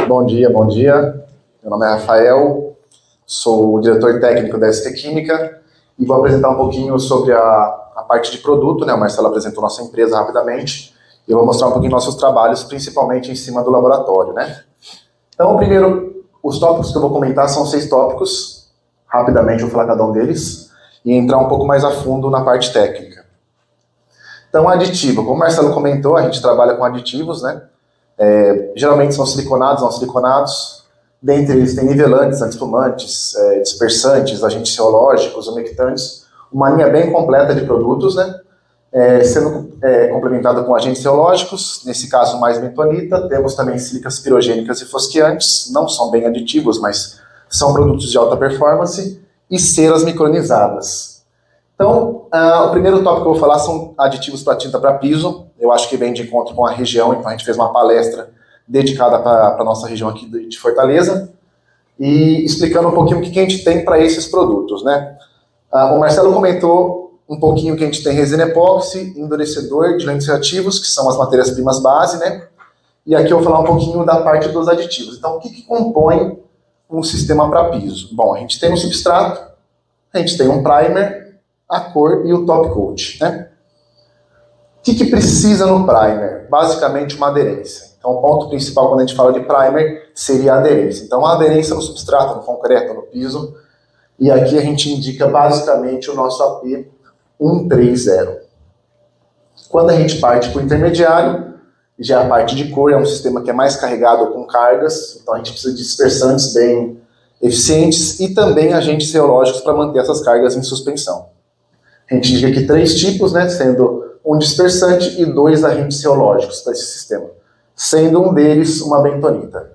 Bom dia, bom dia. Meu nome é Rafael, sou o diretor técnico da ST Química e vou apresentar um pouquinho sobre a parte de produto, né? O Marcelo apresentou nossa empresa rapidamente e eu vou mostrar um pouquinho nossos trabalhos, principalmente em cima do laboratório, né? Então, primeiro, os tópicos que eu vou comentar são 6 tópicos. Rapidamente eu vou falar cada um deles e entrar um pouco mais a fundo na parte técnica. Então, aditivo. Como o Marcelo comentou, a gente trabalha com aditivos, né? Geralmente são siliconados, não siliconados. Dentre eles tem nivelantes, antiespumantes, dispersantes, agentes ceológicos, umectantes. Uma linha bem completa de produtos, né? Sendo complementada com agentes ceológicos, nesse caso mais bentonita. Temos também sílicas pirogênicas e fosqueantes, não são bem aditivos, mas são produtos de alta performance. E ceras micronizadas. Então, o primeiro tópico que eu vou falar são aditivos para tinta para piso. Eu acho que vem de encontro com a região, então a gente fez uma palestra dedicada para a nossa região aqui de Fortaleza e explicando um pouquinho o que a gente tem para esses produtos, né? O Marcelo comentou um pouquinho que a gente tem resina epóxi, endurecedor, diluentes reativos, que são as matérias-primas base, né? E aqui eu vou falar um pouquinho da parte dos aditivos. Então, o que compõe um sistema para piso? Bom, a gente tem um substrato, a gente tem um primer, a cor e o top coat, né? O que precisa no primer? Basicamente uma aderência. Então o ponto principal quando a gente fala de primer seria a aderência. Então a aderência no substrato, no concreto, no piso. E aqui a gente indica basicamente o nosso AP 130. Quando a gente parte para o intermediário, já a parte de cor é um sistema que é mais carregado com cargas. Então a gente precisa de dispersantes bem eficientes e também agentes ceológicos para manter essas cargas em suspensão. A gente indica aqui 3 tipos, né, sendo um dispersante e 2 agentes ceológicos para esse sistema, sendo um deles uma bentonita.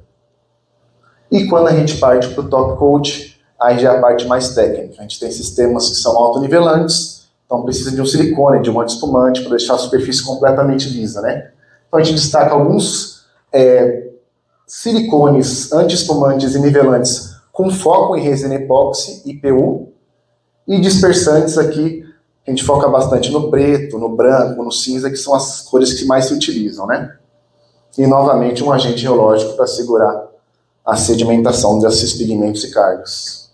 E quando a gente parte para o top coat, aí já é a parte mais técnica. A gente tem sistemas que são autonivelantes, então precisa de um silicone, de um antiespumante para deixar a superfície completamente lisa, né? Então a gente destaca alguns silicones, antiespumantes e nivelantes com foco em resina epóxi e PU, e dispersantes aqui a gente foca bastante no preto, no branco, no cinza, que são as cores que mais se utilizam, né? E, novamente, um agente geológico para segurar a sedimentação desses pigmentos e cargas.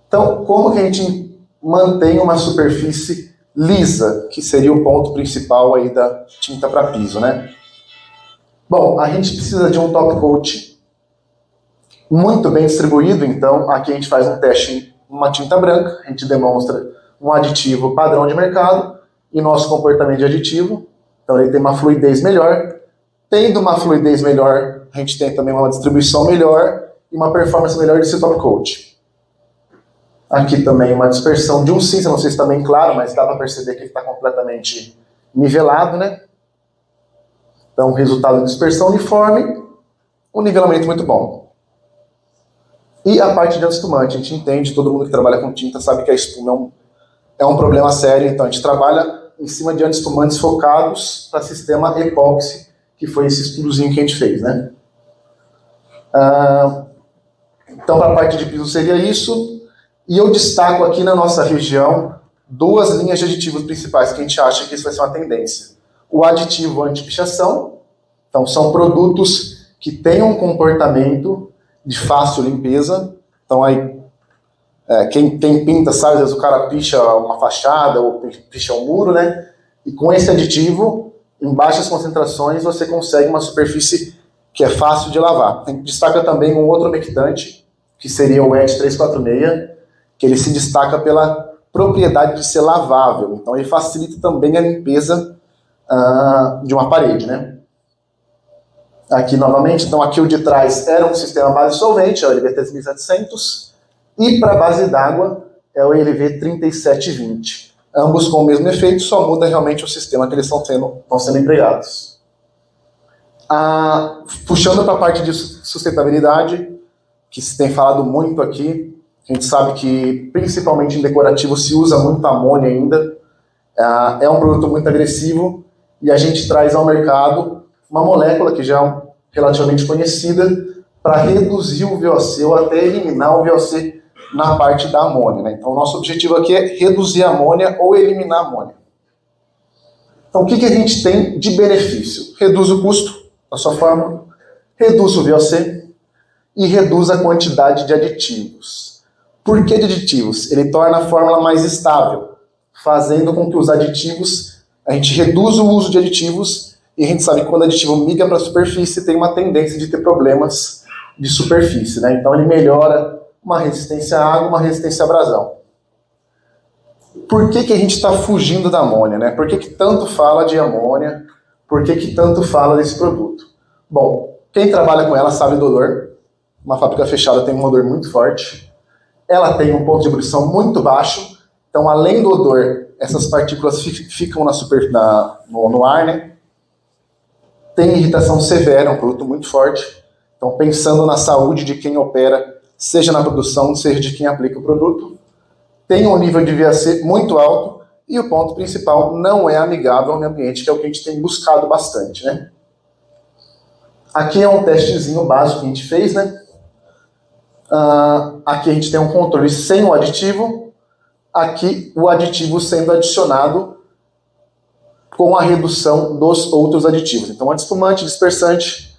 Então, como que a gente mantém uma superfície lisa, que seria o ponto principal aí da tinta para piso, né? Bom, a gente precisa de um top coat muito bem distribuído, então aqui a gente faz um teste em uma tinta branca, a gente demonstra um aditivo padrão de mercado e nosso comportamento de aditivo. Então ele tem uma fluidez melhor. Tendo uma fluidez melhor, a gente tem também uma distribuição melhor e uma performance melhor desse top coat. Aqui também uma dispersão de um cinza, não sei se está bem claro, mas dá para perceber que ele está completamente nivelado, né? Então resultado de dispersão uniforme, um nivelamento muito bom. E a parte de antiespumante, a gente entende, todo mundo que trabalha com tinta sabe que a espuma é um problema sério, então a gente trabalha em cima de antiespumantes focados para sistema epóxi, que foi esse estudozinho que a gente fez, né? Então, para a parte de piso seria isso, e eu destaco aqui na nossa região 2 linhas de aditivos principais que a gente acha que isso vai ser uma tendência. O aditivo anti-pichação, então são produtos que têm um comportamento de fácil limpeza, então aí quem pinta sabe, às vezes o cara picha uma fachada ou picha um muro, né? E com esse aditivo, em baixas concentrações, você consegue uma superfície que é fácil de lavar. A gente destaca também um outro umectante, que seria o ET 346, que ele se destaca pela propriedade de ser lavável. Então ele facilita também a limpeza de uma parede, né? Aqui novamente, então aqui o de trás era um sistema base solvente, é o LV 3700, e para a base d'água é o LV 3720. Ambos com o mesmo efeito, só muda realmente o sistema que eles estão sendo empregados. Puxando para a parte de sustentabilidade, que se tem falado muito aqui, a gente sabe que principalmente em decorativo se usa muito amônia ainda, é um produto muito agressivo e a gente traz ao mercado uma molécula que já é relativamente conhecida para reduzir o VOC ou até eliminar o VOC na parte da amônia, né? Então, o nosso objetivo aqui é reduzir a amônia ou eliminar a amônia. Então, o que a gente tem de benefício? Reduz o custo da sua fórmula, reduz o VOC, e reduz a quantidade de aditivos. Por que de aditivos? Ele torna a fórmula mais estável, fazendo com que os aditivos, a gente reduz o uso de aditivos, e a gente sabe que quando o aditivo migra para a superfície, tem uma tendência de ter problemas de superfície, né? Então ele melhora uma resistência à água, uma resistência à abrasão. Por que a gente está fugindo da amônia, né? Por que tanto fala de amônia? Por que tanto fala desse produto? Bom, quem trabalha com ela sabe do odor. Uma fábrica fechada tem um odor muito forte. Ela tem um ponto de ebulição muito baixo. Então, além do odor, essas partículas ficam no ar, né? Tem irritação severa, é um produto muito forte. Então, pensando na saúde de quem opera, seja na produção, seja de quem aplica o produto, tem um nível de VAC muito alto e o ponto principal não é amigável ao meio ambiente, que é o que a gente tem buscado bastante, né? Aqui é um testezinho básico que a gente fez, né? Aqui a gente tem um controle sem o aditivo, aqui o aditivo sendo adicionado com a redução dos outros aditivos. Então, antiespumante, dispersante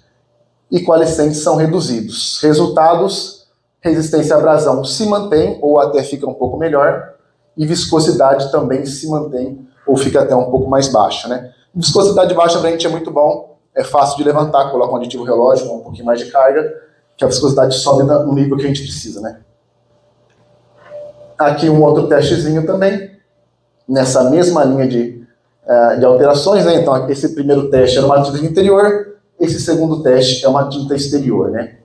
e coalescente são reduzidos. Resultados: resistência à abrasão se mantém ou até fica um pouco melhor, e viscosidade também se mantém ou fica até um pouco mais baixa, né? Viscosidade baixa para a gente é muito bom, é fácil de levantar, coloca um aditivo relógio, um pouquinho mais de carga, que a viscosidade sobe no nível que a gente precisa, né? Aqui um outro testezinho também, nessa mesma linha de alterações, né? Então esse primeiro teste era uma tinta interior, esse segundo teste é uma tinta exterior, né?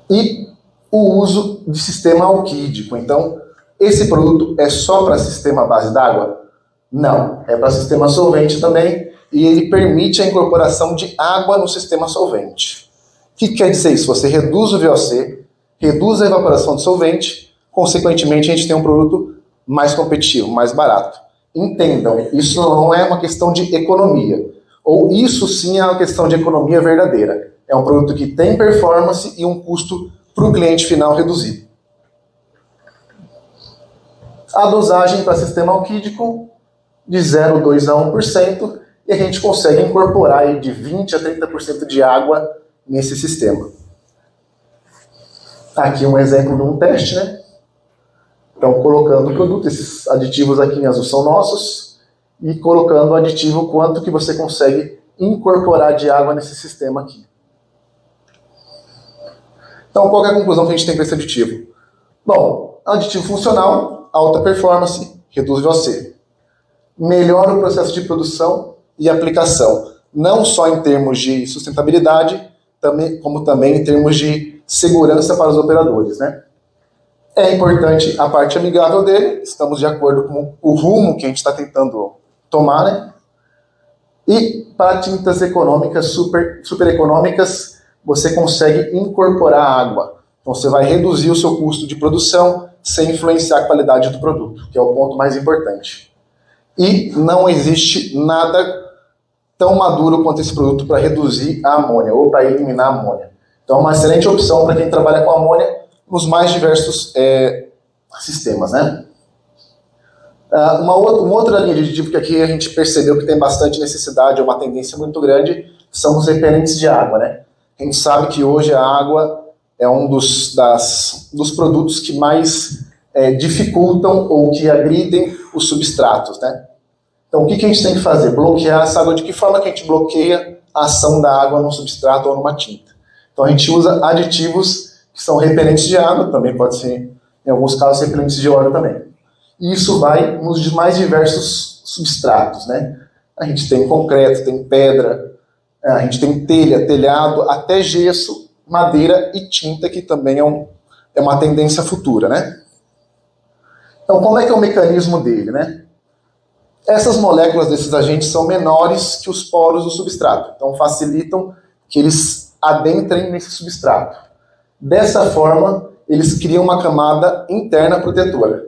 E o uso de sistema alquídico. Então, esse produto é só para sistema à base d'água? Não, é para sistema solvente também, e ele permite a incorporação de água no sistema solvente. O que quer dizer isso? Você reduz o VOC, reduz a evaporação de solvente, consequentemente a gente tem um produto mais competitivo, mais barato. Entendam, isso não é uma questão de economia, ou isso sim é uma questão de economia verdadeira. É um produto que tem performance e um custo para o cliente final reduzido. A dosagem para sistema alquídico de 0,2 a 1%, e a gente consegue incorporar aí de 20% a 30% de água nesse sistema. Aqui um exemplo de um teste, né? Então, colocando o produto, esses aditivos aqui em azul são nossos, e colocando o aditivo, quanto que você consegue incorporar de água nesse sistema aqui. Então, qual é a conclusão que a gente tem para esse aditivo? Bom, aditivo funcional, alta performance, reduz VOC. Melhora o processo de produção e aplicação, não só em termos de sustentabilidade, como também em termos de segurança para os operadores, né? É importante a parte amigável dele, estamos de acordo com o rumo que a gente está tentando tomar, né? E para tintas econômicas, super econômicas, você consegue incorporar água. Então você vai reduzir o seu custo de produção sem influenciar a qualidade do produto, que é o ponto mais importante. E não existe nada tão maduro quanto esse produto para reduzir a amônia ou para eliminar a amônia. Então é uma excelente opção para quem trabalha com amônia nos mais diversos sistemas, né? Uma outra linha de aditivo que aqui a gente percebeu que tem bastante necessidade, é uma tendência muito grande, são os repelentes de água, né? A gente sabe que hoje a água é um dos produtos que mais dificultam ou que agridem os substratos, né? Então, o que a gente tem que fazer? Bloquear essa água. De que forma que a gente bloqueia a ação da água num substrato ou numa tinta? Então, a gente usa aditivos que são repelentes de água, também pode ser, em alguns casos, repelentes de óleo também. E isso vai nos mais diversos substratos, né? A gente tem concreto, tem pedra, a gente tem telha, telhado, até gesso, madeira e tinta, que também é uma tendência futura, né? Então, como é que é o mecanismo dele, né? Essas moléculas desses agentes são menores que os poros do substrato, então facilitam que eles adentrem nesse substrato. Dessa forma, eles criam uma camada interna protetora.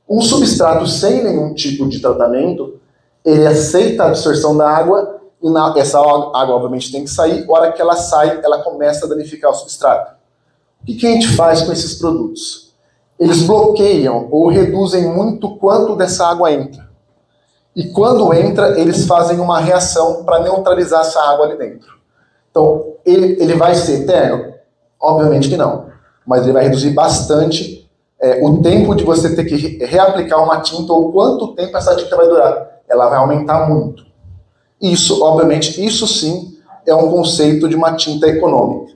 Um substrato sem nenhum tipo de tratamento, ele aceita a absorção da água, e essa água obviamente tem que sair. A hora que ela sai, ela começa a danificar o substrato. O que a gente faz com esses produtos? Eles bloqueiam ou reduzem muito quanto dessa água entra. E quando entra, eles fazem uma reação para neutralizar essa água ali dentro. Então, ele vai ser eterno? Obviamente que não, mas ele vai reduzir bastante o tempo de você ter que reaplicar uma tinta ou quanto tempo essa tinta vai durar. Ela vai aumentar muito. Isso, obviamente, isso sim é um conceito de uma tinta econômica.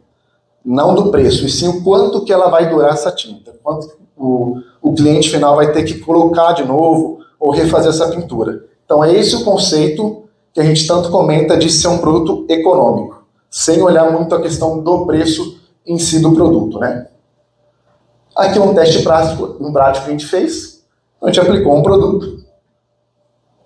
Não do preço, e sim o quanto que ela vai durar essa tinta. Quanto o cliente final vai ter que colocar de novo ou refazer essa pintura. Então é esse o conceito que a gente tanto comenta de ser um produto econômico, sem olhar muito a questão do preço em si do produto, né? Aqui um teste prático que a gente fez. A gente aplicou um produto,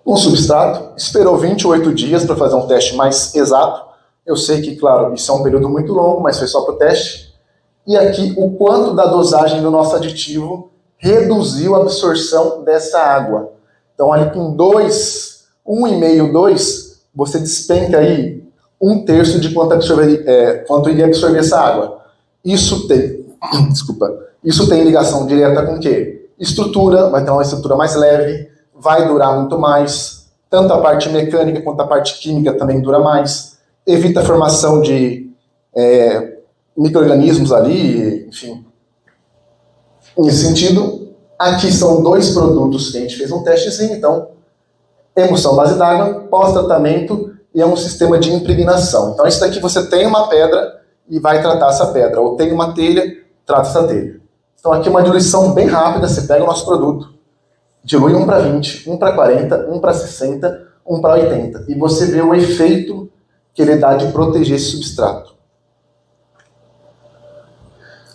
um substrato, esperou 28 dias para fazer um teste mais exato. Eu sei que, claro, isso é um período muito longo, mas foi só para o teste. E aqui o quanto da dosagem do nosso aditivo reduziu a absorção dessa água. Então ali com 2, 1,5, 2, você despenca aí 1/3 de quanto iria absorver essa água. Isso tem ligação direta com o quê? Estrutura, vai ter uma estrutura mais leve, vai durar muito mais, tanto a parte mecânica quanto a parte química também dura mais, evita a formação de micro-organismos ali, enfim. Nesse sentido, aqui são 2 produtos que a gente fez um testezinho, então, emulsão base d'água, pós-tratamento e é um sistema de impregnação. Então, isso daqui você tem uma pedra e vai tratar essa pedra, ou tem uma telha, trata essa telha. Então, aqui uma diluição bem rápida, você pega o nosso produto, dilui 1:20, 1:40, 1:60, 1:80, e você vê o efeito que ele dá de proteger esse substrato.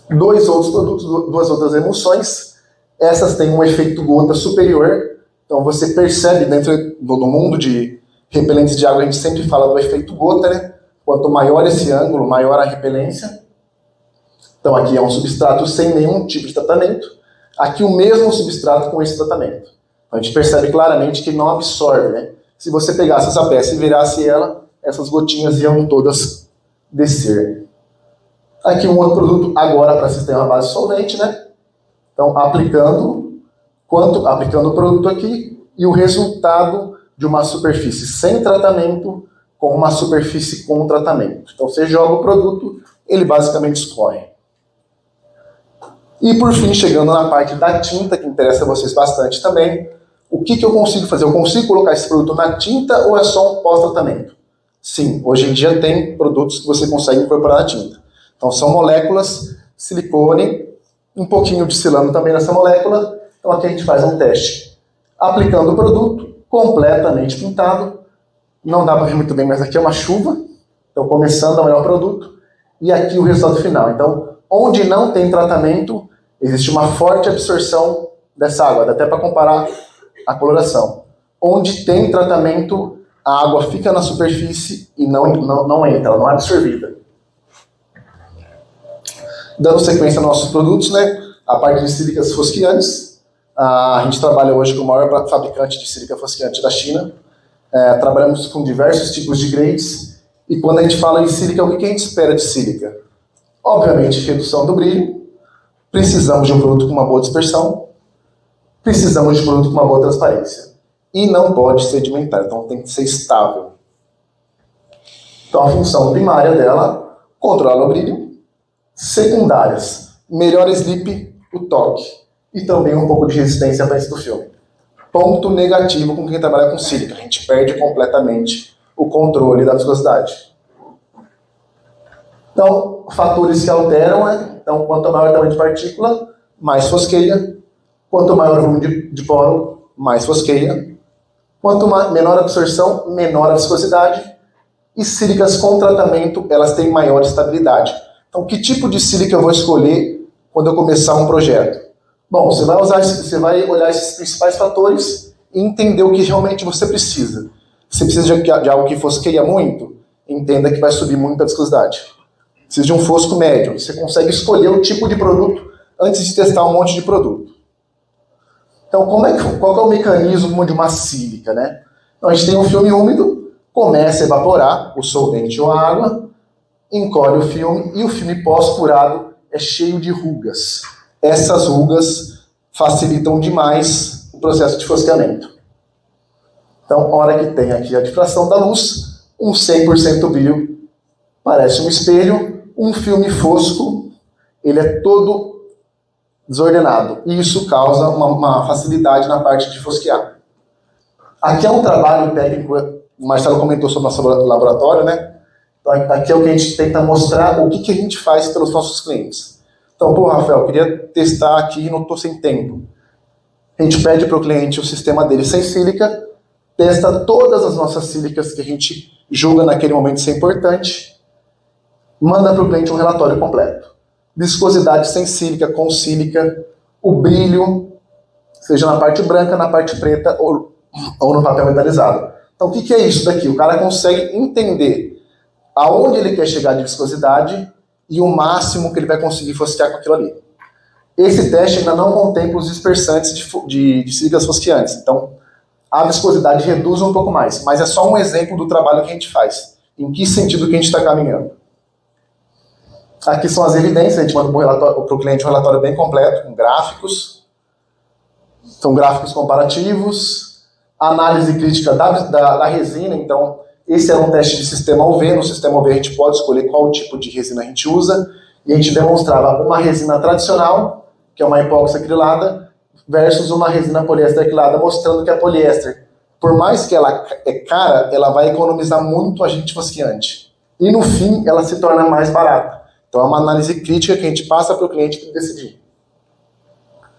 2 outros produtos, 2 outras emulsões, essas têm um efeito gota superior, então você percebe dentro do mundo de repelentes de água, a gente sempre fala do efeito gota, né? Quanto maior esse ângulo, maior a repelência. Então aqui é um substrato sem nenhum tipo de tratamento, aqui o mesmo substrato com esse tratamento. Então, a gente percebe claramente que não absorve, né? Se você pegasse essa peça e virasse ela, essas gotinhas iam todas descer. Aqui um outro produto agora para sistema base solvente, né? Então, aplicando o produto aqui e o resultado de uma superfície sem tratamento com uma superfície com tratamento. Então, você joga o produto, ele basicamente escorre. E por fim, chegando na parte da tinta, que interessa a vocês bastante também, o que eu consigo fazer? Eu consigo colocar esse produto na tinta ou é só um pós-tratamento? Sim, hoje em dia tem produtos que você consegue incorporar na tinta. Então são moléculas, silicone, um pouquinho de silano também nessa molécula. Então aqui a gente faz um teste. Aplicando o produto, completamente pintado. Não dá para ver muito bem, mas aqui é uma chuva. Então começando a olhar o produto. E aqui o resultado final. Então, onde não tem tratamento, existe uma forte absorção dessa água. Dá até para comparar a coloração. Onde tem tratamento, a água fica na superfície e não entra, ela não é absorvida. Dando sequência aos nossos produtos, né? A parte de sílicas fosquiantes. A gente trabalha hoje com o maior fabricante de sílica fosquiante da China. Trabalhamos com diversos tipos de grades. E quando a gente fala em sílica, o que a gente espera de sílica? Obviamente, redução do brilho. Precisamos de um produto com uma boa dispersão. Precisamos de um produto com uma boa transparência. E não pode sedimentar, então tem que ser estável. Então a função primária dela, controla o brilho. Secundárias, melhor slip, o toque. E também um pouco de resistência para esse do filme. Ponto negativo com quem trabalha com sílica. A gente perde completamente o controle da viscosidade. Então, fatores que alteram, né? Então, quanto maior o tamanho de partícula, mais fosqueia. Quanto maior o volume de poro, mais fosqueia. Quanto menor a absorção, menor a viscosidade. E sílicas com tratamento, elas têm maior estabilidade. Então, que tipo de sílica eu vou escolher quando eu começar um projeto? Bom, você vai olhar esses principais fatores e entender o que realmente você precisa. Você precisa de algo que fosqueia muito? Entenda que vai subir muito a viscosidade. Precisa de um fosco médio. Você consegue escolher o tipo de produto antes de testar um monte de produto. Então, qual é o mecanismo de uma sílica, né? Então, a gente tem um filme úmido, começa a evaporar o solvente ou a água, encolhe o filme e o filme pós-curado é cheio de rugas. Essas rugas facilitam demais o processo de fosqueamento. Então, hora que tem aqui a difração da luz, um 100% brilho parece um espelho, um filme fosco ele é todo desordenado. E isso causa uma facilidade na parte de fosquear. Aqui é um trabalho técnico, o Marcelo comentou sobre o nosso laboratório, né? Então, aqui é o que a gente tenta mostrar o que a gente faz pelos nossos clientes. Então, pô, Rafael, eu queria testar aqui e não estou sem tempo. A gente pede para o cliente o sistema dele sem sílica, testa todas as nossas sílicas que a gente julga naquele momento ser importante, manda para o cliente um relatório completo. Viscosidade sem sílica, com sílica, o brilho, seja na parte branca, na parte preta ou no papel metalizado. Então, o que é isso daqui? O cara consegue entender aonde ele quer chegar de viscosidade e o máximo que ele vai conseguir fosquear com aquilo ali. Esse teste ainda não contempla os dispersantes de sílicas fosqueantes. Então, a viscosidade reduz um pouco mais. Mas é só um exemplo do trabalho que a gente faz. Em que sentido que a gente está caminhando. Aqui são as evidências. A gente manda para o cliente um relatório bem completo, com gráficos. São gráficos comparativos. Análise crítica da resina. Então, esse é um teste de sistema UV. No sistema UV a gente pode escolher qual tipo de resina a gente usa. E a gente demonstrava uma resina tradicional, que é uma epóxi acrilada, versus uma resina poliéster acrilada, mostrando que a poliéster, por mais que ela é cara, ela vai economizar muito agente fosqueante. E no fim, ela se torna mais barata. Então é uma análise crítica que a gente passa para o cliente para decidir.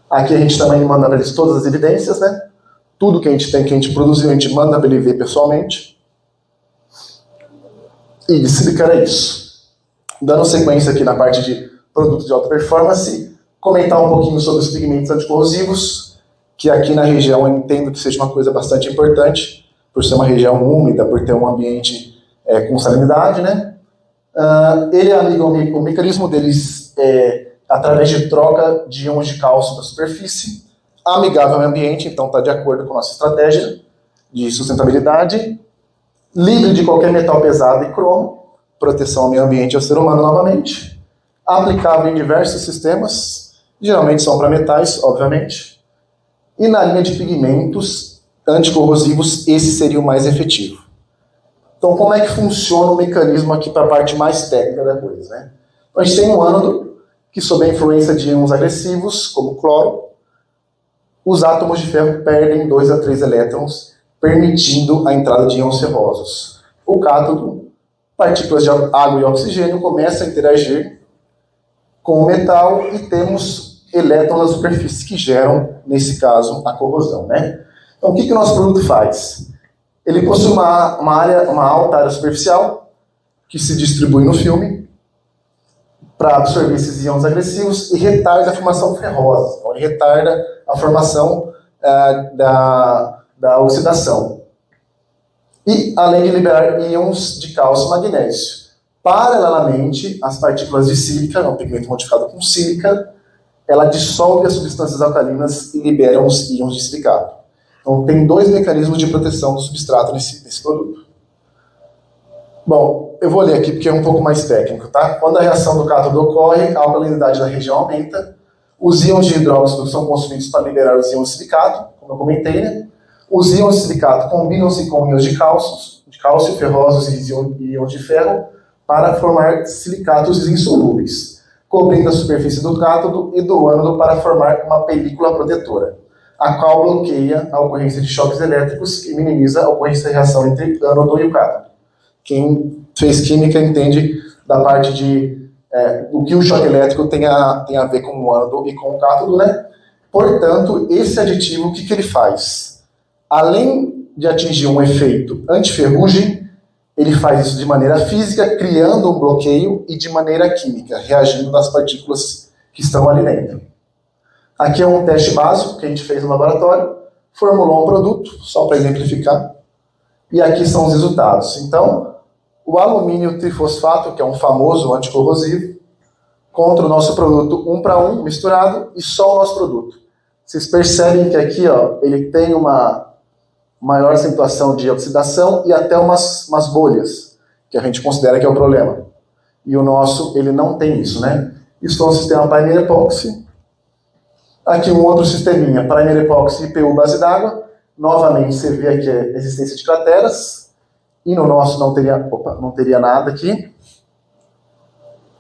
Aqui a gente também manda para eles todas as evidências, né? Tudo que a gente tem, que a gente produziu, a gente manda para ele ver pessoalmente. E de sílica é isso. Dando sequência aqui na parte de produtos de alta performance, comentar um pouquinho sobre os pigmentos anticorrosivos, que aqui na região eu entendo que seja uma coisa bastante importante, por ser uma região úmida, por ter um ambiente com salinidade, né? Ele amiga o mecanismo deles através de troca de íons de cálcio da superfície, amigável ao ambiente, então está de acordo com a nossa estratégia de sustentabilidade, livre de qualquer metal pesado e cromo, proteção ao meio ambiente e ao ser humano novamente, aplicável em diversos sistemas, geralmente são para metais, obviamente, e na linha de pigmentos anticorrosivos, esse seria o mais efetivo. Então, como é que funciona o mecanismo aqui para a parte mais técnica da coisa, né? Então, a gente tem um ânodo que, sob a influência de íons agressivos, como cloro, os átomos de ferro perdem 2 a 3 elétrons, permitindo a entrada de íons ferrosos. O cátodo, partículas de água e oxigênio começam a interagir com o metal e temos elétrons na superfície que geram, nesse caso, a corrosão, né? Então, o que o nosso produto faz? Ele possui uma alta área superficial que se distribui no filme para absorver esses íons agressivos e retarda a formação ferrosa. Então, ele retarda a formação da oxidação. E, além de liberar íons de cálcio e magnésio. Paralelamente, as partículas de sílica, um pigmento modificado com sílica, ela dissolve as substâncias alcalinas e libera os íons de silicato. Então, tem 2 mecanismos de proteção do substrato nesse produto. Bom, eu vou ler aqui porque é um pouco mais técnico, tá? Quando a reação do cátodo ocorre, a alcalinidade da região aumenta, os íons de hidróxido são consumidos para liberar os íons de silicato, como eu comentei, né? Os íons de silicato combinam-se com íons de cálcio, ferrosos e íons de ferro para formar silicatos insolúveis, cobrindo a superfície do cátodo e do ânodo para formar uma película protetora, a qual bloqueia a ocorrência de choques elétricos e minimiza a ocorrência de reação entre ânodo e o cátodo. Quem fez química entende da parte de o que o choque elétrico tem a ver com o ânodo e com o cátodo, né? Portanto, esse aditivo, o que ele faz? Além de atingir um efeito antiferrugem, ele faz isso de maneira física, criando um bloqueio, e de maneira química, reagindo nas partículas que estão ali dentro. Aqui é um teste básico que a gente fez no laboratório, formulou um produto, só para exemplificar, e aqui são os resultados. Então, o alumínio trifosfato, que é um famoso anticorrosivo, contra o nosso produto 1 para 1 misturado, e só o nosso produto. Vocês percebem que aqui ele tem uma maior acentuação de oxidação e até umas bolhas, que a gente considera que é o problema. E o nosso, ele não tem isso, né? Isso é um sistema primer epoxy. Aqui um outro sisteminha, primer epoxy e PU base d'água. Novamente você vê aqui a existência de crateras. E no nosso não teria nada aqui.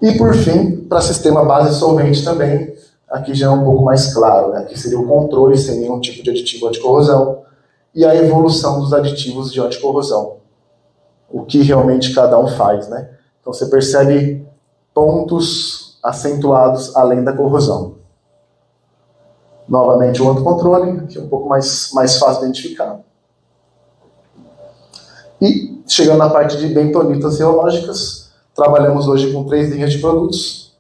E por fim, para sistema base solvente também, aqui já é um pouco mais claro, né? Aqui seria o controle sem nenhum tipo de aditivo anticorrosão e a evolução dos aditivos de anticorrosão. O que realmente cada um faz, né? Então você percebe pontos acentuados além da corrosão. Novamente o autocontrole, que é um pouco mais fácil de identificar. E chegando na parte de bentonitas reológicas, trabalhamos hoje com 3 linhas de produtos.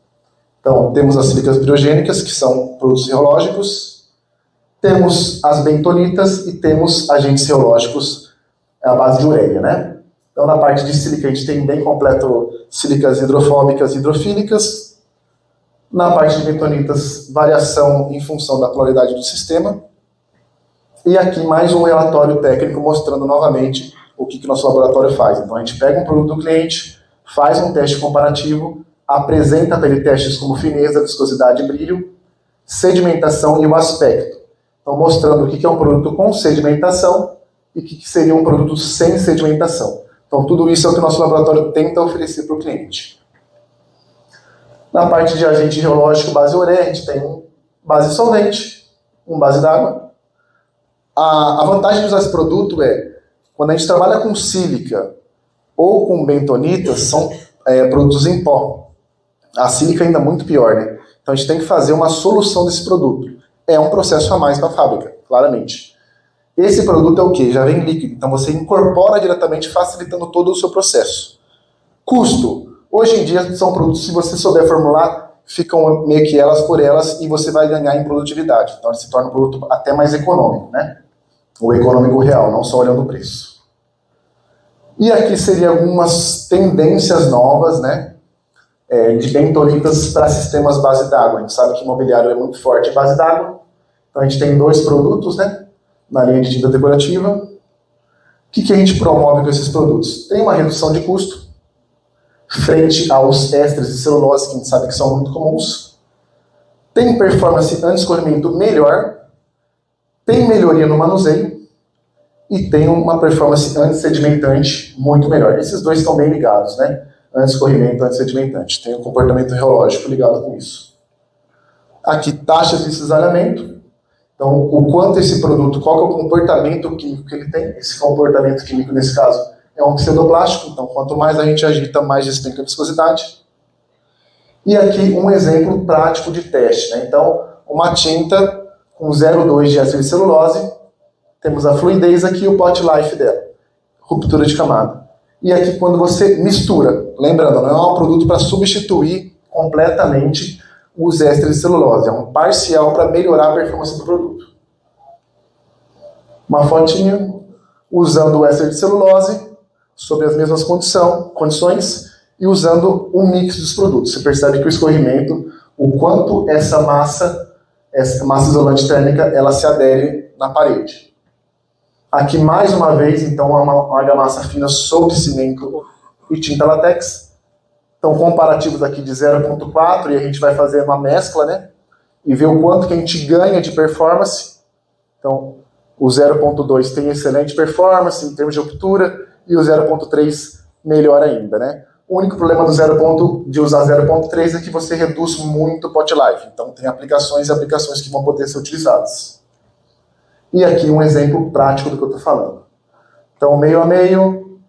Então, temos as sílicas pirogênicas, que são produtos reológicos, temos as bentonitas e temos agentes reológicos à base de ureia, né? Então, na parte de sílica, a gente tem bem completo sílicas hidrofóbicas e hidrofílicas. Na parte de bentonitas, variação em função da polaridade do sistema. E aqui mais um relatório técnico mostrando novamente o que nosso laboratório faz. Então, a gente pega um produto do cliente, faz um teste comparativo, apresenta para ele testes como fineza, viscosidade e brilho, sedimentação e o aspecto. Então, mostrando o que é um produto com sedimentação e o que seria um produto sem sedimentação. Então, tudo isso é o que o nosso laboratório tenta oferecer para o cliente. Na parte de agente geológico base ureia, a gente tem um base solvente, um base d'água. A vantagem de usar esse produto é, quando a gente trabalha com sílica ou com bentonitas, são produtos em pó. A sílica ainda é muito pior, né? Então a gente tem que fazer uma solução desse produto. É um processo a mais para a fábrica, claramente. Esse produto é o quê? Já vem líquido, então você incorpora diretamente, facilitando todo o seu processo. Custo. Hoje em dia são produtos, se você souber formular, ficam meio que elas por elas e você vai ganhar em produtividade. Então ele se torna um produto até mais econômico, né? O econômico real, não só olhando o preço. E aqui seriam algumas tendências novas, né? De bentonitas para sistemas base d'água. A gente sabe que o imobiliário é muito forte em base d'água. Então a gente tem 2 produtos, né? Na linha de tinta decorativa. O que a gente promove com esses produtos? Tem uma redução de custo frente aos ésteres de celulose, que a gente sabe que são muito comuns. Tem performance anti-escorrimento melhor. Tem melhoria no manuseio e tem uma performance antissedimentante muito melhor. Esses dois estão bem ligados, né? Anti-escorrimento, antissedimentante. Tem um comportamento reológico ligado com isso. Aqui, taxas de cisalhamento. Então, o quanto esse produto, qual que é o comportamento químico que ele tem. Esse comportamento químico, nesse caso, é um pseudoplástico. Então, quanto mais a gente agita, mais despenca a viscosidade. E aqui, um exemplo prático de teste, né? Então, uma tinta com 0,2 de éster de celulose, temos a fluidez aqui e o pot life dela, ruptura de camada. E aqui quando você mistura, lembrando, não é um produto para substituir completamente os ésteres de celulose, é um parcial para melhorar a performance do produto. Uma fotinha usando o éster de celulose, sob as mesmas condições, e usando um mix dos produtos. Você percebe que o escorrimento, o quanto essa massa isolante térmica, ela se adere na parede. Aqui, mais uma vez, então, uma argamassa fina sobre cimento e tinta latex. Então, comparativos aqui de 0,4, e a gente vai fazer uma mescla, né? E ver o quanto que a gente ganha de performance. Então, o 0,2 tem excelente performance em termos de ruptura, e o 0,3 melhor ainda, né? O único problema de usar 0,3 é que você reduz muito o pot life. Então, tem aplicações e aplicações que vão poder ser utilizadas. E aqui um exemplo prático do que eu estou falando. Então, meio a meio,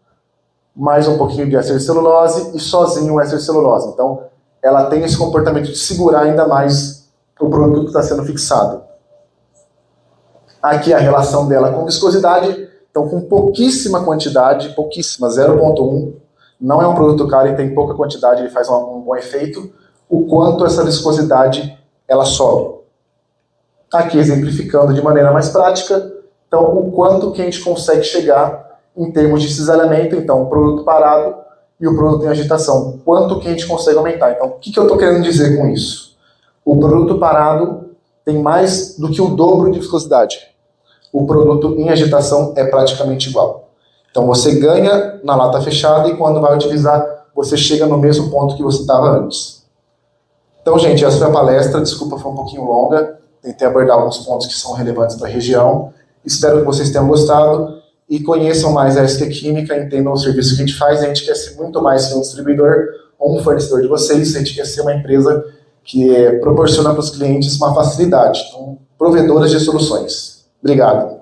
mais um pouquinho de éster de celulose e sozinho o éster de celulose. Então, ela tem esse comportamento de segurar ainda mais o produto que está sendo fixado. Aqui a relação dela com viscosidade. Então, com pouquíssima quantidade, pouquíssima, 0,1, não é um produto caro e tem pouca quantidade, ele faz um bom efeito, o quanto essa viscosidade ela sobe. Aqui exemplificando de maneira mais prática, então o quanto que a gente consegue chegar em termos de cisalhamento, então o produto parado e o produto em agitação, quanto que a gente consegue aumentar. Então o que eu estou querendo dizer com isso? O produto parado tem mais do que o dobro de viscosidade. O produto em agitação é praticamente igual. Então você ganha na lata fechada e quando vai utilizar, você chega no mesmo ponto que você estava antes. Então, gente, essa foi a palestra. Desculpa, foi um pouquinho longa. Tentei abordar alguns pontos que são relevantes para a região. Espero que vocês tenham gostado e conheçam mais a SQ Química, entendam o serviço que a gente faz. A gente quer ser muito mais que um distribuidor, ou um fornecedor de vocês, a gente quer ser uma empresa que proporciona para os clientes uma facilidade. Então, provedoras de soluções. Obrigado.